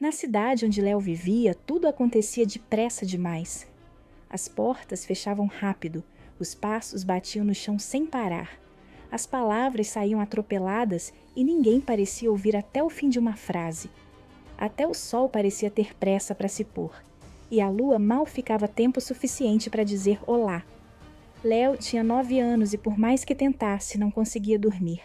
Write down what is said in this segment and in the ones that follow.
Na cidade onde Léo vivia, tudo acontecia depressa demais. As portas fechavam rápido, os passos batiam no chão sem parar. As palavras saíam atropeladas e ninguém parecia ouvir até o fim de uma frase. Até o sol parecia ter pressa para se pôr, e a lua mal ficava tempo suficiente para dizer olá. Léo tinha 9 anos e por mais que tentasse, não conseguia dormir.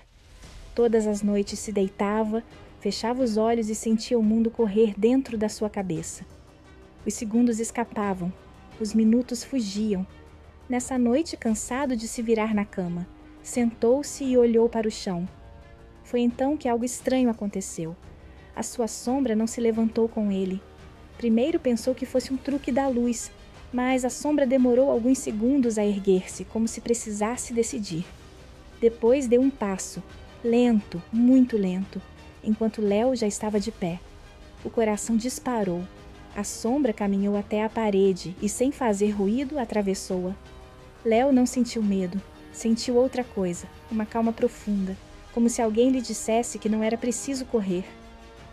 Todas as noites se deitava, fechava os olhos e sentia o mundo correr dentro da sua cabeça. Os segundos escapavam, os minutos fugiam. Nessa noite, cansado de se virar na cama, sentou-se e olhou para o chão. Foi então que algo estranho aconteceu. A sua sombra não se levantou com ele. Primeiro pensou que fosse um truque da luz, mas a sombra demorou alguns segundos a erguer-se, como se precisasse decidir. Depois deu um passo, lento, muito lento, enquanto Léo já estava de pé. O coração disparou. A sombra caminhou até a parede e, sem fazer ruído, atravessou-a. Léo não sentiu medo, sentiu outra coisa, uma calma profunda, como se alguém lhe dissesse que não era preciso correr.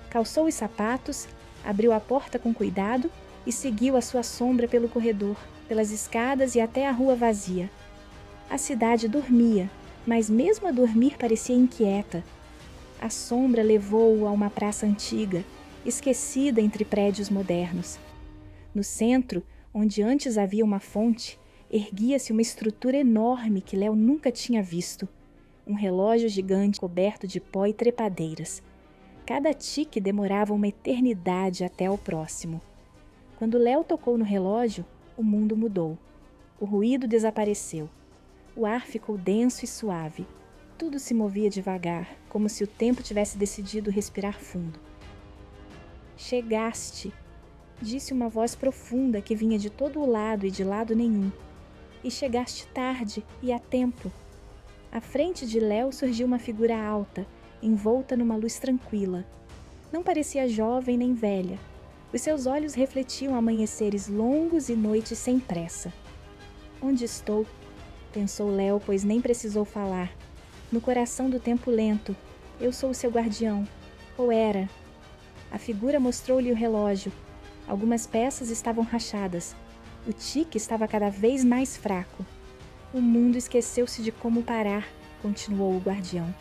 Calçou os sapatos, abriu a porta com cuidado e seguiu a sua sombra pelo corredor, pelas escadas e até a rua vazia. A cidade dormia, mas mesmo a dormir parecia inquieta. A sombra levou-o a uma praça antiga, esquecida entre prédios modernos. No centro, onde antes havia uma fonte, erguia-se uma estrutura enorme que Léo nunca tinha visto. Um relógio gigante coberto de pó e trepadeiras. Cada tique demorava uma eternidade até o próximo. Quando Léo tocou no relógio, o mundo mudou. O ruído desapareceu. O ar ficou denso e suave. Tudo se movia devagar, como se o tempo tivesse decidido respirar fundo. Chegaste, disse uma voz profunda que vinha de todo o lado e de lado nenhum. E chegaste tarde e a tempo. À frente de Léo surgiu uma figura alta, envolta numa luz tranquila. Não parecia jovem nem velha. Os seus olhos refletiam amanheceres longos e noites sem pressa. Onde estou? Pensou Léo, pois nem precisou falar. No coração do tempo lento. Eu sou o seu guardião. Ou era. A figura mostrou-lhe o relógio. Algumas peças estavam rachadas. O tique estava cada vez mais fraco. O mundo esqueceu-se de como parar, continuou o guardião.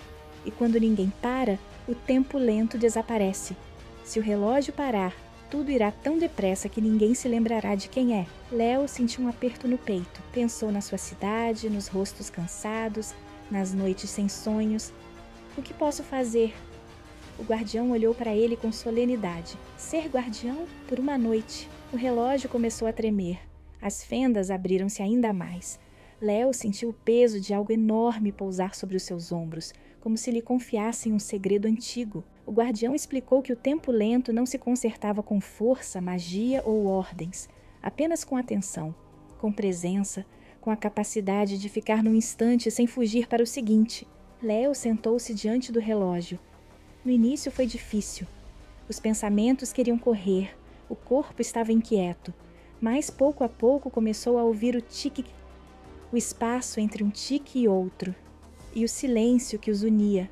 E quando ninguém para, o tempo lento desaparece. Se o relógio parar, tudo irá tão depressa que ninguém se lembrará de quem é. Léo sentiu um aperto no peito. Pensou na sua cidade, nos rostos cansados, nas noites sem sonhos. O que posso fazer? O guardião olhou para ele com solenidade. Ser guardião por uma noite. O relógio começou a tremer. As fendas abriram-se ainda mais. Léo sentiu o peso de algo enorme pousar sobre os seus ombros, como se lhe confiassem um segredo antigo. O guardião explicou que o tempo lento não se consertava com força, magia ou ordens, apenas com atenção, com presença, com a capacidade de ficar num instante sem fugir para o seguinte. Léo sentou-se diante do relógio. No início foi difícil. Os pensamentos queriam correr, o corpo estava inquieto, mas pouco a pouco começou a ouvir o tique, o espaço entre um tique e outro, e o silêncio que os unia.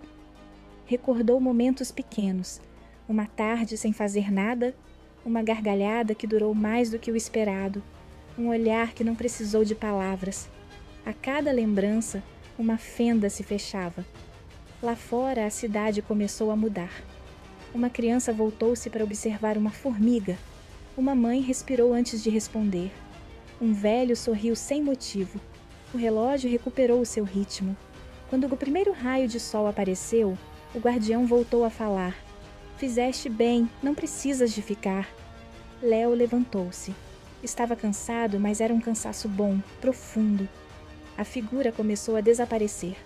Recordou momentos pequenos, uma tarde sem fazer nada, uma gargalhada que durou mais do que o esperado, um olhar que não precisou de palavras. A cada lembrança, uma fenda se fechava. Lá fora, a cidade começou a mudar. Uma criança voltou-se para observar uma formiga. Uma mãe respirou antes de responder. Um velho sorriu sem motivo. O relógio recuperou o seu ritmo. Quando o primeiro raio de sol apareceu, o guardião voltou a falar. Fizeste bem, não precisas de ficar. Léo levantou-se. Estava cansado, mas era um cansaço bom, profundo. A figura começou a desaparecer.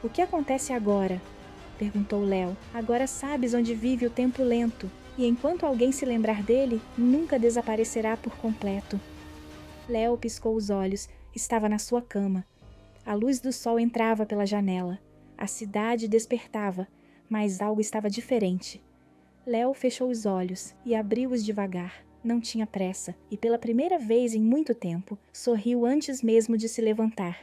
O que acontece agora? Perguntou Léo. Agora sabes onde vive o tempo lento, e enquanto alguém se lembrar dele, nunca desaparecerá por completo. Léo piscou os olhos. Estava na sua cama. A luz do sol entrava pela janela. A cidade despertava, mas algo estava diferente. Léo fechou os olhos e abriu-os devagar. Não tinha pressa e, pela primeira vez em muito tempo, sorriu antes mesmo de se levantar.